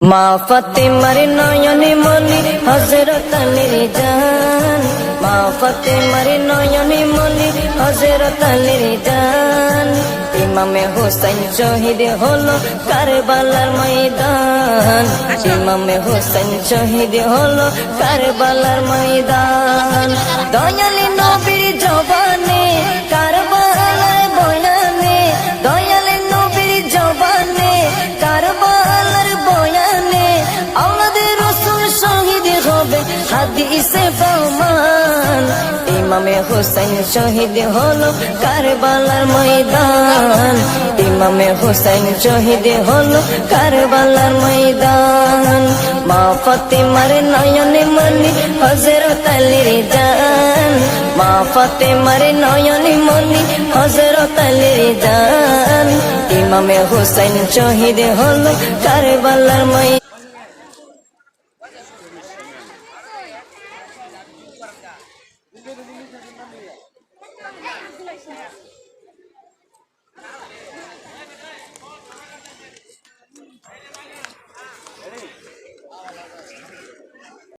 মা ফাতেমার নয়নে মনি হযরত আলীর জান, মা ফাতেমার নয়নে মনি হযরত আলীর জান। ইমামে হোসেন শহীদ হলো কারবালার ময়দান, ইমামে হোসেন শহীদ হলো কারবালার ময়দান। দয়াল নবীর জবানে কারবালার বয়ানে, দয়াল নবীর জবানে কারবালার বয়ানে আমাদের রাসূল শহীদ হবে হাদিসে প্রমাণ। ইমামে হোসেন শহীদ হলো কারবালার ময়দান, ইমামে হোসেন শহীদ হলো কারবালার ময়দান। মা ফাতেমার নয়নে মনি হযরত আলীর জান, মা ফাতেমার নয়নে মনি হযরত আলীর জান। ইমামে হোসেন শহীদ হলো কারবালার ময়দান।